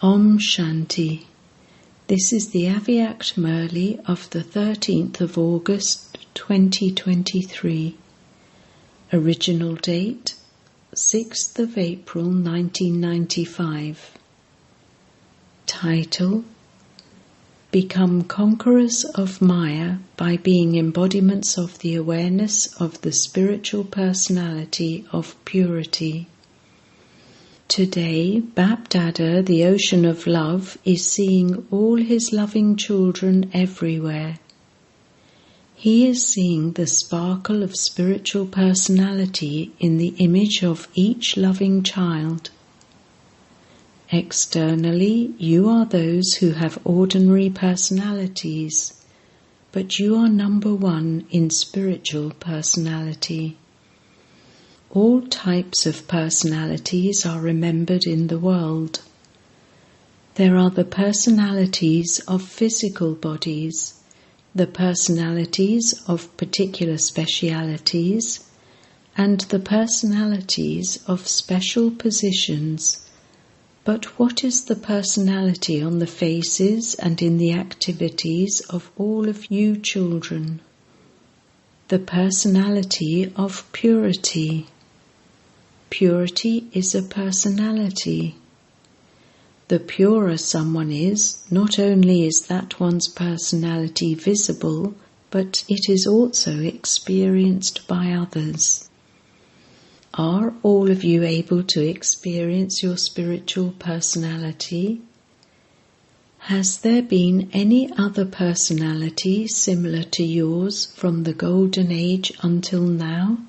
Om Shanti. This is the Avyakt Murli of the 13th of August 2023. Original date 6th of April 1995. Title: Become conquerors of Maya by being embodiments of the awareness of the spiritual personality of purity. Today, Bap-Dada, the ocean of love, is seeing all his loving children everywhere. He is seeing the sparkle of spiritual personality in the image of each loving child. Externally, you are those who have ordinary personalities, but you are number one in spiritual personality. All types of personalities are remembered in the world. There are the personalities of physical bodies, the personalities of particular specialities, and the personalities of special positions. But what is the personality on the faces and in the activities of all of you children? The personality of purity. Purity is a personality. The purer someone is, not only is that one's personality visible, but it is also experienced by others. Are all of you able to experience your spiritual personality? Has there been any other personality similar to yours from the Golden Age until now?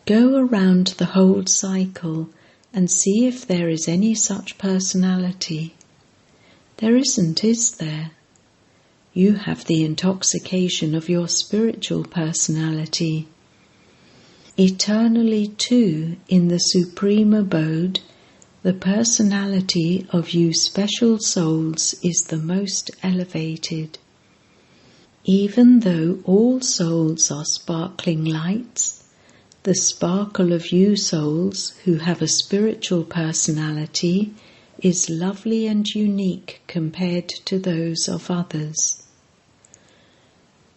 Go around the whole cycle and see if there is any such personality. There isn't, is there? You have the intoxication of your spiritual personality. Eternally too, in the supreme abode, the personality of you special souls is the most elevated. Even though all souls are sparkling lights, the sparkle of you souls who have a spiritual personality is lovely and unique compared to those of others.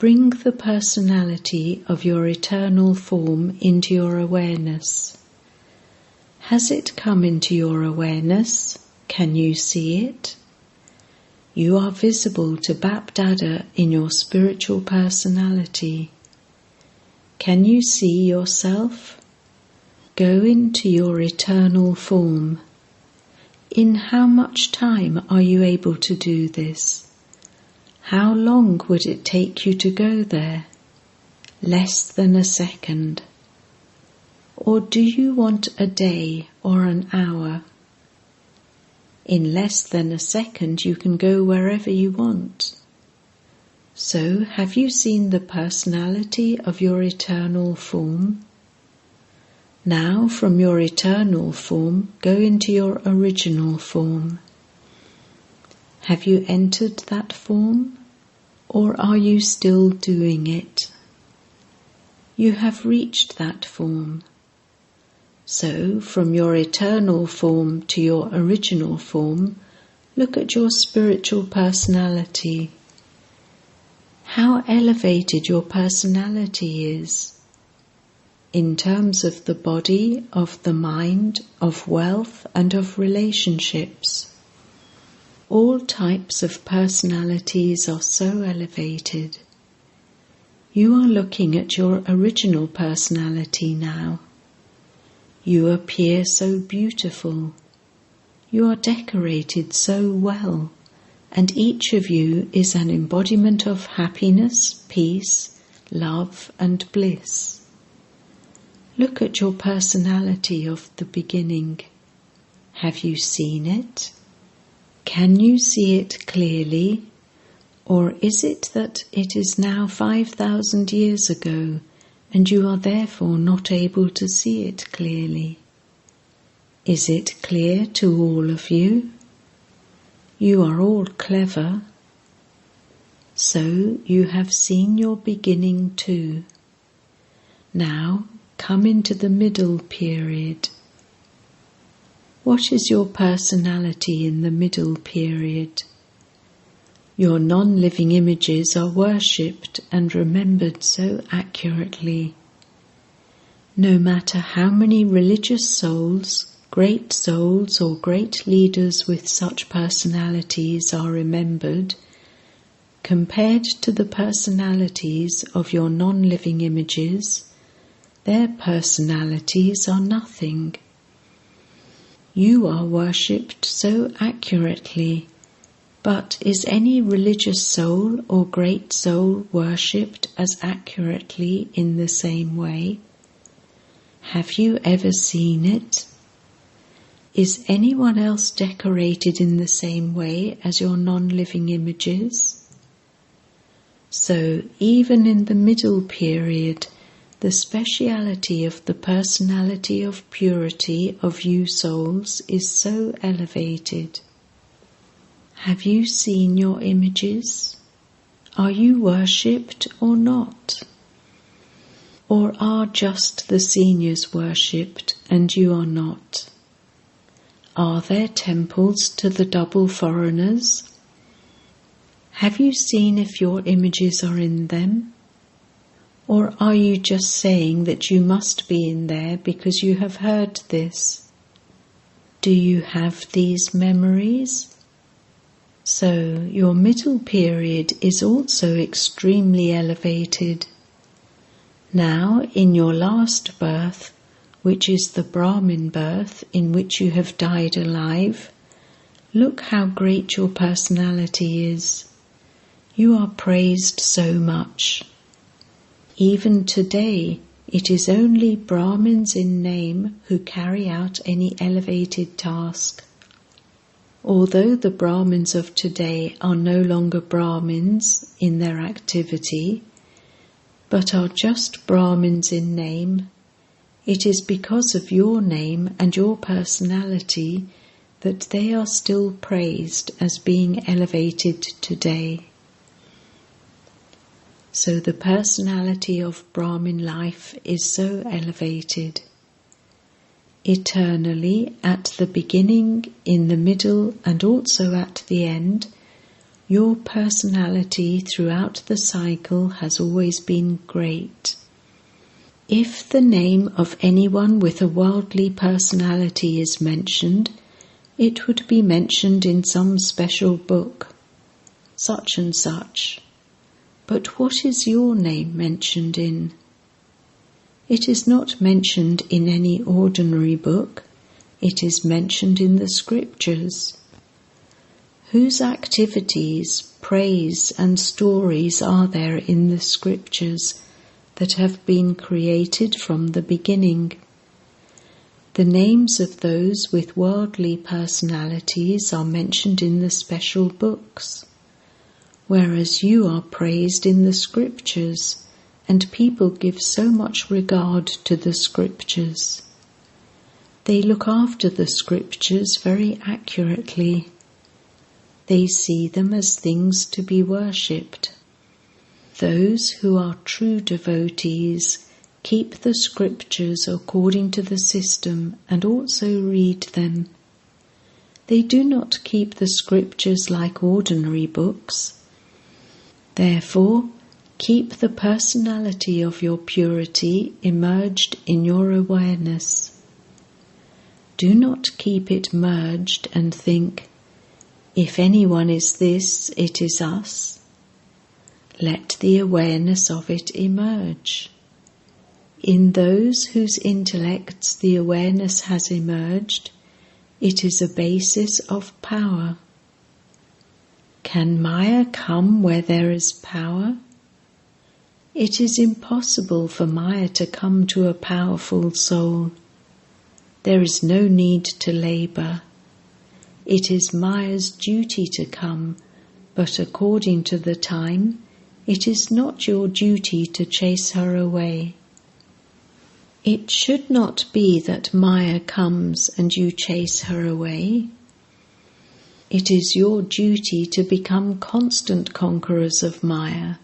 Bring the personality of your eternal form into your awareness. Has it come into your awareness? Can you see it? You are visible to Bap-Dada in your spiritual personality. Can you see yourself? Go into your eternal form. In how much time are you able to do this? How long would it take you to go there? Less than a second. Or do you want a day or an hour? In less than a second you can go wherever you want. So, have you seen the personality of your eternal form? Now, from your eternal form, go into your original form. Have you entered that form, or are you still doing it? You have reached that form. So, from your eternal form to your original form, look at your spiritual personality. How elevated your personality is. In terms of the body, of the mind, of wealth, and of relationships. All types of personalities are so elevated. You are looking at your original personality now. You appear so beautiful. You are decorated so well, and each of you is an embodiment of happiness, peace, love, and bliss. Look at your personality of the beginning. Have you seen it? Can you see it clearly? Or is it that it is now 5,000 years ago and you are therefore not able to see it clearly? Is it clear to all of you? You are all clever. So you have seen your beginning too. Now come into the middle period. What is your personality in the middle period? Your non-living images are worshipped and remembered so accurately. No matter how many religious souls, great souls or great leaders with such personalities are remembered, compared to the personalities of your non-living images, their personalities are nothing. You are worshipped so accurately, but is any religious soul or great soul worshipped as accurately in the same way? Have you ever seen it? Is anyone else decorated in the same way as your non-living images? So, even in the middle period, the speciality of the personality of purity of you souls is so elevated. Have you seen your images? Are you worshipped or not? Or are just the seniors worshipped and you are not? Are there temples to the double foreigners? Have you seen if your images are in them? Or are you just saying that you must be in there because you have heard this? Do you have these memories? So your middle period is also extremely elevated. Now, in your last birth, which is the Brahmin birth in which you have died alive, look how great your personality is. You are praised so much. Even today, it is only Brahmins in name who carry out any elevated task. Although the Brahmins of today are no longer Brahmins in their activity, but are just Brahmins in name, it is because of your name and your personality that they are still praised as being elevated today. So the personality of Brahmin life is so elevated. Eternally, at the beginning, in the middle, and also at the end, your personality throughout the cycle has always been great. If the name of anyone with a worldly personality is mentioned, it would be mentioned in some special book, such and such. But what is your name mentioned in? It is not mentioned in any ordinary book, it is mentioned in the scriptures. Whose activities, praise and stories are there in the scriptures that have been created from the beginning? The names of those with worldly personalities are mentioned in the special books, whereas you are praised in the scriptures, and people give so much regard to the scriptures. They look after the scriptures very accurately. They see them as things to be worshipped. Those who are true devotees keep the scriptures according to the system and also read them. They do not keep the scriptures like ordinary books. Therefore, keep the personality of your purity immersed in your awareness. Do not keep it merged and think, if anyone is this, it is us. Let the awareness of it emerge. In those whose intellects the awareness has emerged, it is a basis of power. Can Maya come where there is power? It is impossible for Maya to come to a powerful soul. There is no need to labour. It is Maya's duty to come, but according to the time, it is not your duty to chase her away. It should not be that Maya comes and you chase her away. It is your duty to become constant conquerors of Maya.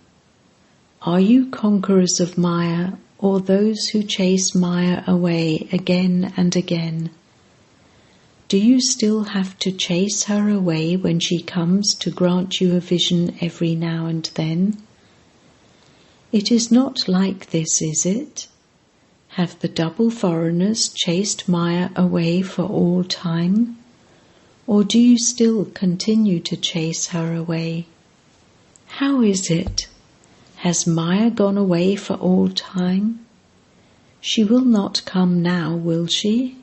Are you conquerors of Maya, or those who chase Maya away again and again? Do you still have to chase her away when she comes to grant you a vision every now and then? It is not like this, is it? Have the double foreigners chased Maya away for all time? Or do you still continue to chase her away? How is it? Has Maya gone away for all time? She will not come now, will she?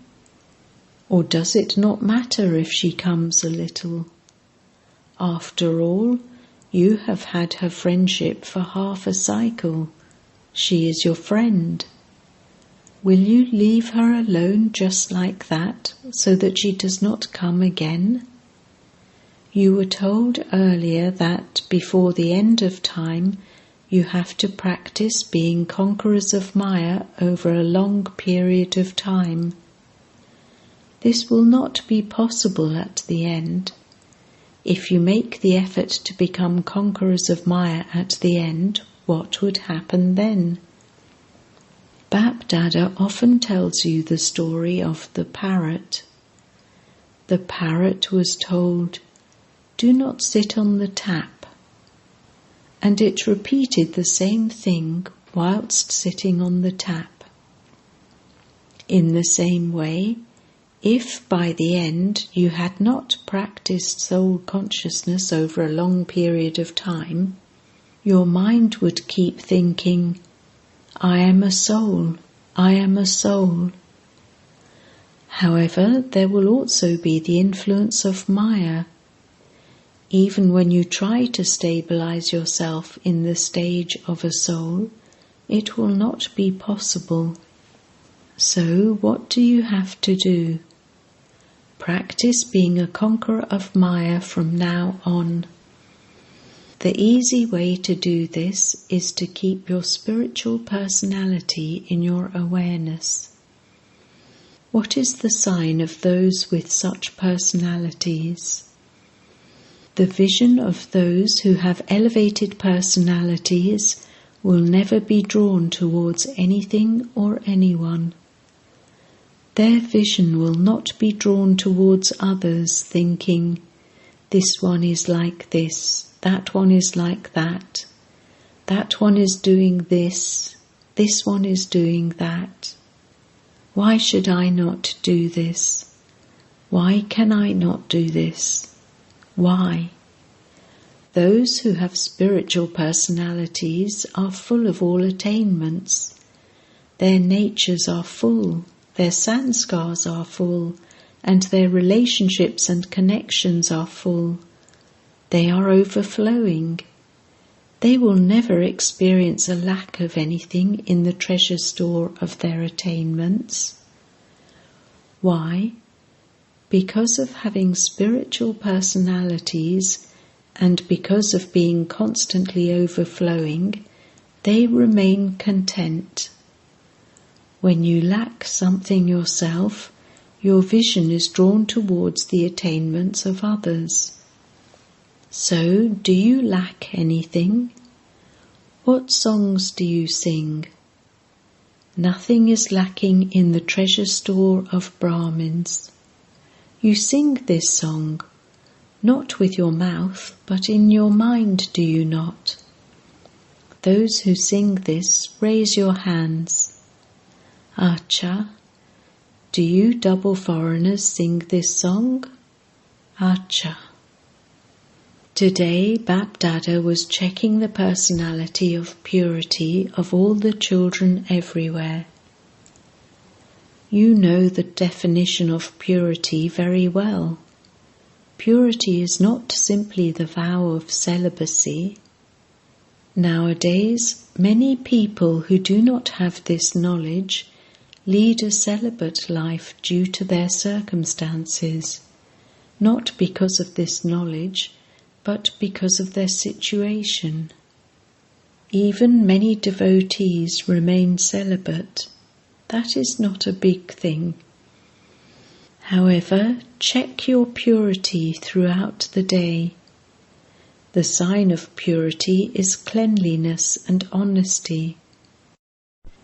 Or does it not matter if she comes a little? After all, you have had her friendship for half a cycle. She is your friend. Will you leave her alone just like that, so that she does not come again? You were told earlier that before the end of time, you have to practice being conquerors of Maya over a long period of time. This will not be possible at the end. If you make the effort to become conquerors of Maya at the end, what would happen then? Bap Dada often tells you the story of the parrot. The parrot was told, "Do not sit on the tap," and it repeated the same thing whilst sitting on the tap. In the same way, if by the end you had not practiced soul consciousness over a long period of time, your mind would keep thinking, "I am a soul, I am a soul." However, there will also be the influence of Maya. Even when you try to stabilize yourself in the stage of a soul, it will not be possible. So what do you have to do? Practice being a conqueror of Maya from now on. The easy way to do this is to keep your spiritual personality in your awareness. What is the sign of those with such personalities? The vision of those who have elevated personalities will never be drawn towards anything or anyone. Their vision will not be drawn towards others thinking, "This one is like this, that one is like that, that one is doing this one is doing that. Why should I not do this? Why can I not do this? Why?" Those who have spiritual personalities are full of all attainments. Their natures are full, their sanskars are full, and their relationships and connections are full. They are overflowing. They will never experience a lack of anything in the treasure store of their attainments. Why? Because of having spiritual personalities and because of being constantly overflowing, they remain content. When you lack something yourself, your vision is drawn towards the attainments of others. So, do you lack anything? What songs do you sing? Nothing is lacking in the treasure store of Brahmins. You sing this song, not with your mouth, but in your mind, do you not? Those who sing this, raise your hands. Acha, do you double foreigners sing this song? Acha. Today, Bap Dada was checking the personality of purity of all the children everywhere. You know the definition of purity very well. Purity is not simply the vow of celibacy. Nowadays, many people who do not have this knowledge lead a celibate life due to their circumstances, not because of this knowledge, but because of their situation. Even many devotees remain celibate. That is not a big thing. However, check your purity throughout the day. The sign of purity is cleanliness and honesty.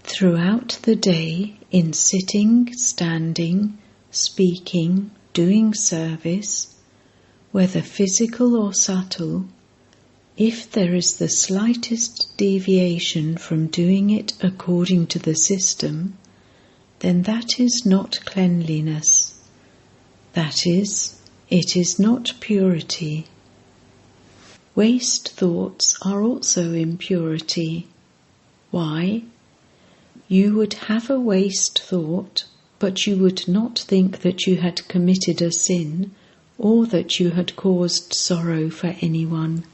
Throughout the day, in sitting, standing, speaking, doing service, whether physical or subtle, if there is the slightest deviation from doing it according to the system, then that is not cleanliness. That is, it is not purity. Waste thoughts are also impurity. Why? You would have a waste thought, but you would not think that you had committed a sin or that you had caused sorrow for anyone.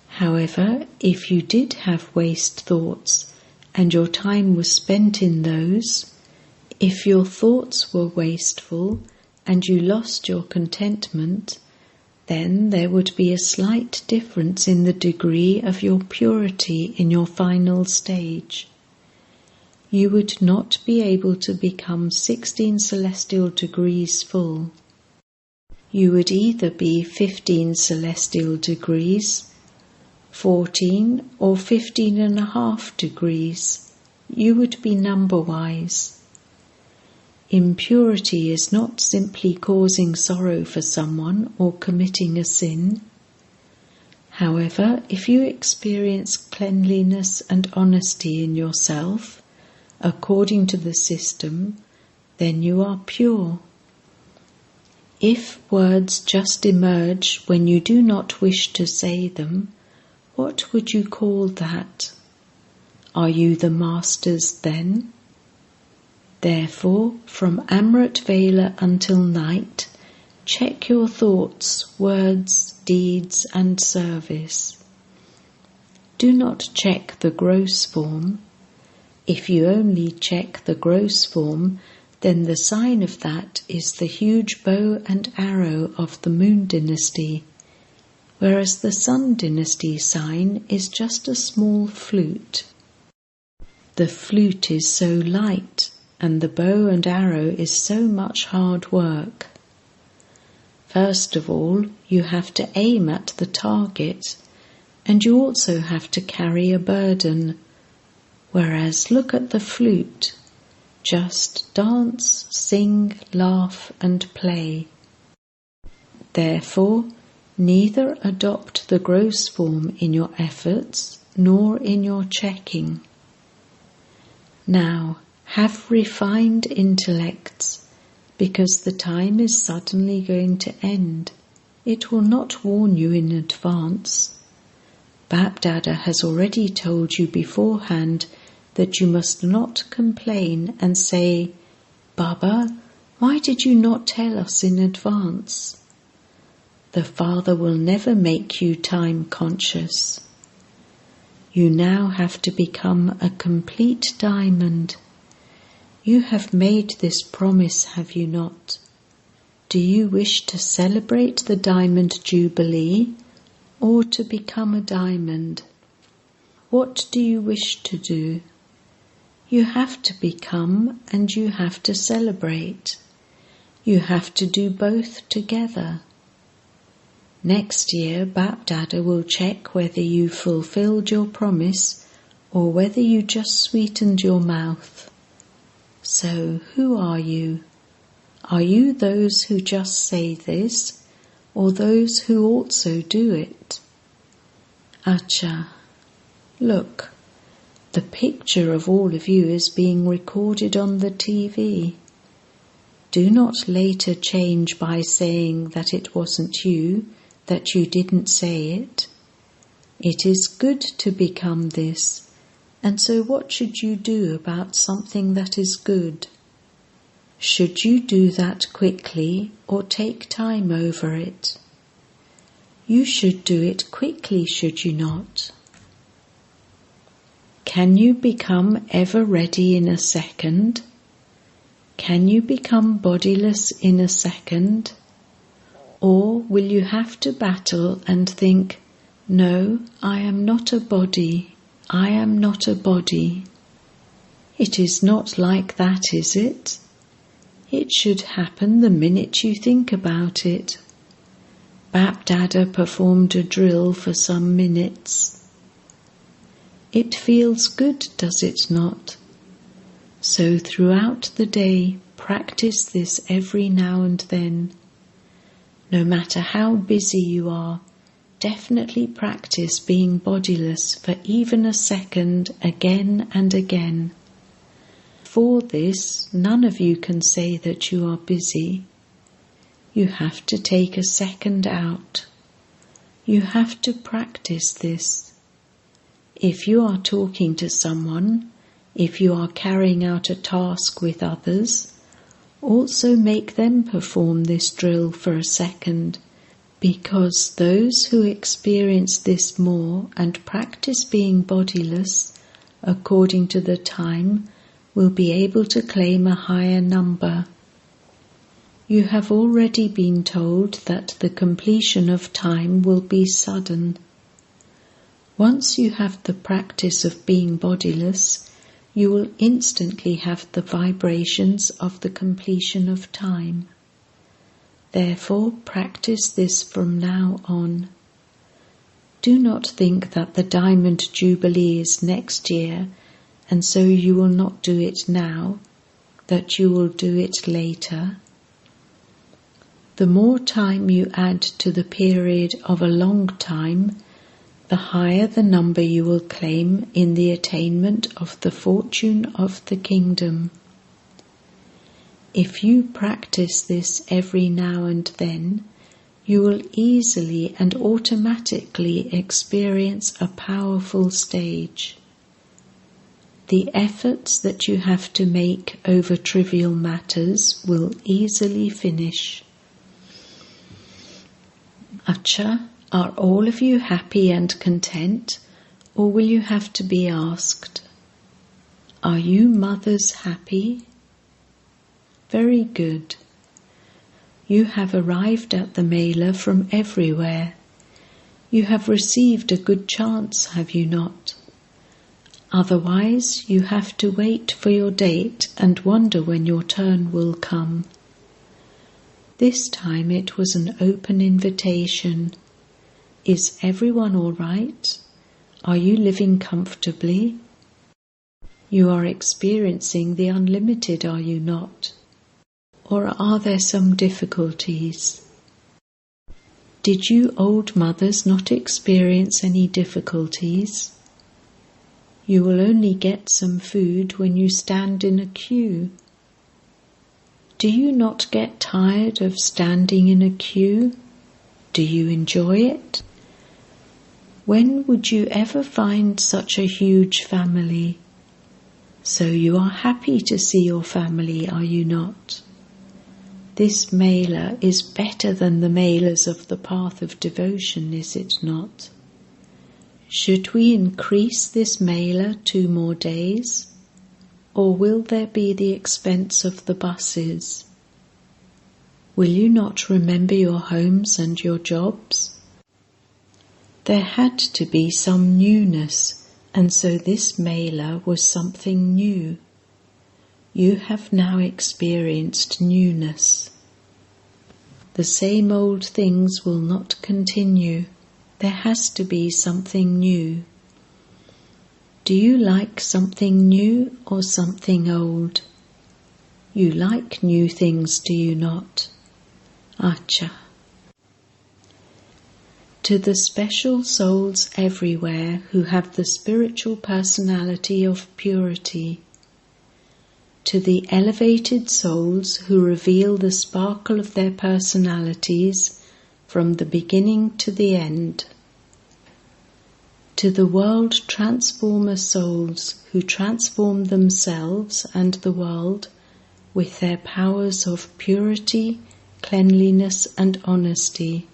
However, if you did have waste thoughts and your time was spent in those, if your thoughts were wasteful and you lost your contentment, then there would be a slight difference in the degree of your purity in your final stage. You would not be able to become 16 celestial degrees full. You would either be 15 celestial degrees, 14 or 15.5 degrees. You would be number-wise. Impurity is not simply causing sorrow for someone or committing a sin. However, if you experience cleanliness and honesty in yourself, according to the system, then you are pure. If words just emerge when you do not wish to say them, what would you call that? Are you the masters then? Therefore, from Amrit Vela until night, check your thoughts, words, deeds and service. Do not check the gross form. If you only check the gross form, then the sign of that is the huge bow and arrow of the Moon Dynasty, whereas the Sun Dynasty sign is just a small flute. The flute is so light, and the bow and arrow is so much hard work. First of all, you have to aim at the target, and you also have to carry a burden, whereas look at the flute. Just dance, sing, laugh and play. Therefore, neither adopt the gross form in your efforts nor in your checking. Now, have refined intellects, because the time is suddenly going to end. It will not warn you in advance. Bapdada has already told you beforehand that you must not complain and say, "Baba, why did you not tell us in advance?" The Father will never make you time conscious. You now have to become a complete diamond. You have made this promise, have you not? Do you wish to celebrate the Diamond Jubilee or to become a diamond? What do you wish to do? You have to become and you have to celebrate. You have to do both together. Next year, Bapdada will check whether you fulfilled your promise or whether you just sweetened your mouth. So, who are you? Are you those who just say this, or those who also do it? Acha, look, the picture of all of you is being recorded on the TV. Do not later change by saying that it wasn't you, that you didn't say it. It is good to become this. And so what should you do about something that is good? Should you do that quickly or take time over it? You should do it quickly, should you not? Can you become ever ready in a second? Can you become bodiless in a second? Or will you have to battle and think, "No, I am not a body. I am not a body"? It is not like that, is it? It should happen the minute you think about it. Bapdada performed a drill for some minutes. It feels good, does it not? So throughout the day, practice this every now and then. No matter how busy you are, definitely practice being bodiless for even a second again and again. For this, none of you can say that you are busy. You have to take a second out. You have to practice this. If you are talking to someone, if you are carrying out a task with others, also make them perform this drill for a second, because those who experience this more and practice being bodiless according to the time will be able to claim a higher number. You have already been told that the completion of time will be sudden. Once you have the practice of being bodiless, you will instantly have the vibrations of the completion of time. Therefore, practice this from now on. Do not think that the Diamond Jubilee is next year, and so you will not do it now, that you will do it later. The more time you add to the period of a long time, the higher the number you will claim in the attainment of the fortune of the kingdom. If you practice this every now and then, you will easily and automatically experience a powerful stage. The efforts that you have to make over trivial matters will easily finish. Acha, are all of you happy and content, or will you have to be asked? Are you mothers happy? Very good. You have arrived at the Mela from everywhere. You have received a good chance, have you not? Otherwise, you have to wait for your date and wonder when your turn will come. This time it was an open invitation. Is everyone all right? Are you living comfortably? You are experiencing the unlimited, are you not? Or are there some difficulties? Did you old mothers not experience any difficulties? You will only get some food when you stand in a queue. Do you not get tired of standing in a queue? Do you enjoy it? When would you ever find such a huge family? So you are happy to see your family, are you not? This Mela is better than the Melas of the path of devotion, is it not? Should we increase this Mela 2 more days? Or will there be the expense of the buses? Will you not remember your homes and your jobs? There had to be some newness, and so this Mela was something new. You have now experienced newness. The same old things will not continue. There has to be something new. Do you like something new or something old? You like new things, do you not? Acha. To the special souls everywhere who have the spiritual personality of purity, to the elevated souls who reveal the sparkle of their personalities from the beginning to the end, to the world transformer souls who transform themselves and the world with their powers of purity, cleanliness and honesty,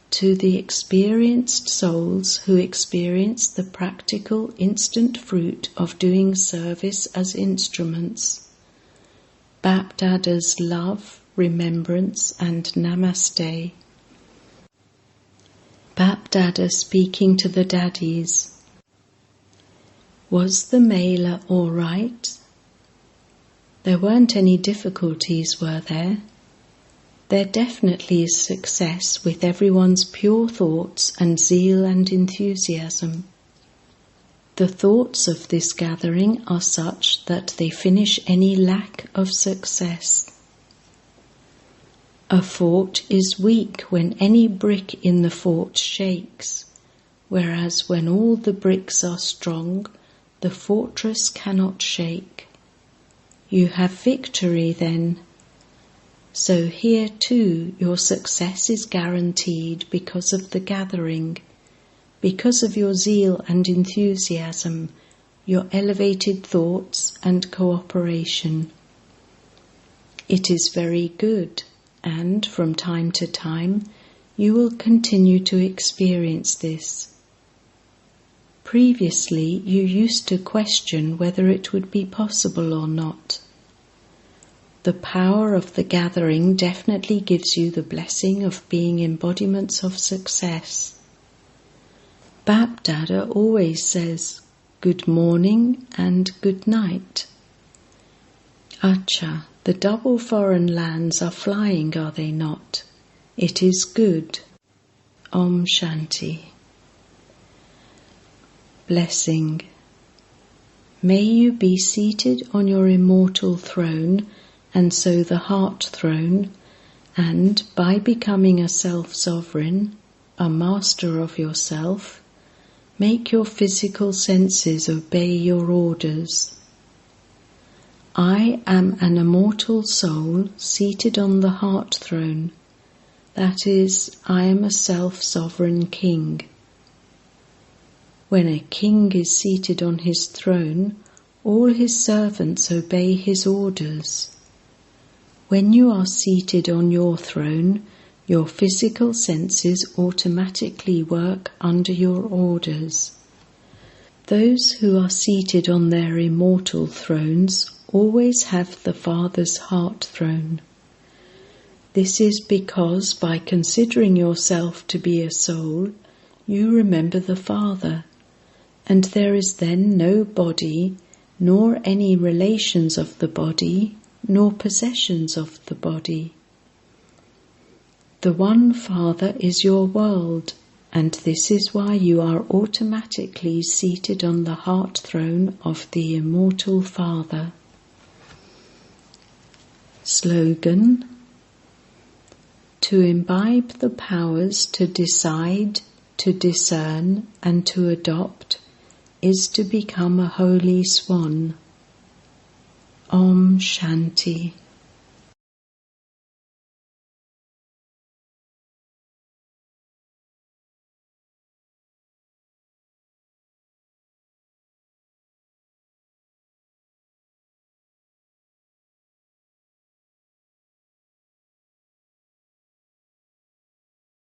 to the experienced souls who experience the practical instant fruit of doing service as instruments, Bap-Dada's love, remembrance and namaste. Bap-Dada speaking to the daddies. Was the Mela all right? There weren't any difficulties, were there? There definitely is success with everyone's pure thoughts and zeal and enthusiasm. The thoughts of this gathering are such that they finish any lack of success. A fort is weak when any brick in the fort shakes, whereas when all the bricks are strong, the fortress cannot shake. You have victory then. So here too your success is guaranteed because of the gathering, because of your zeal and enthusiasm, your elevated thoughts and cooperation. It is very good, and from time to time you will continue to experience this. Previously you used to question whether it would be possible or not. The power of the gathering definitely gives you the blessing of being embodiments of success. Bap-Dada always says, good morning and good night. Acha, the double foreign lands are flying, are they not? It is good. Om Shanti. Blessing. May you be seated on your immortal throne, and so the heart throne, and by becoming a self-sovereign, a master of yourself, make your physical senses obey your orders. I am an immortal soul seated on the heart throne. That is, I am a self-sovereign king. When a king is seated on his throne, all his servants obey his orders. When you are seated on your throne, your physical senses automatically work under your orders. Those who are seated on their immortal thrones always have the Father's heart throne. This is because by considering yourself to be a soul, you remember the Father, and there is then no body, nor any relations of the body, nor possessions of the body. The one Father is your world, and this is why you are automatically seated on the heart throne of the immortal Father. Slogan: to imbibe the powers to decide, to discern, and to adopt is to become a holy swan. Om Shanti.